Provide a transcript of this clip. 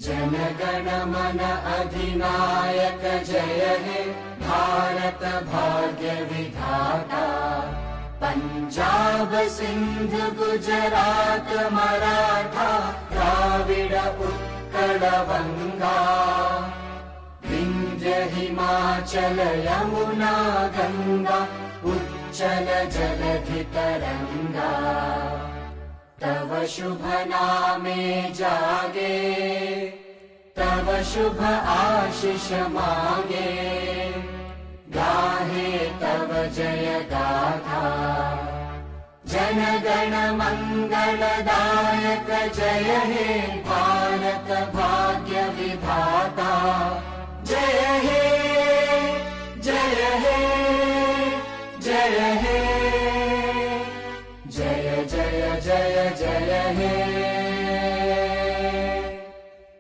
जनगण मन अधिनायक जय हे भारत भाग्य विधाता। पंजाब सिंध गुजरात मराठा द्राविड उत्कल बंगा। विंध्य हिमाचल यमुना गंगा उच्चल जलधि तरंगा। तव शुभ नामे जागे तव शुभ आशीष मागे। गाहे तव जय गाथा जनगण मंगलदायक जय हे भारत भाग्य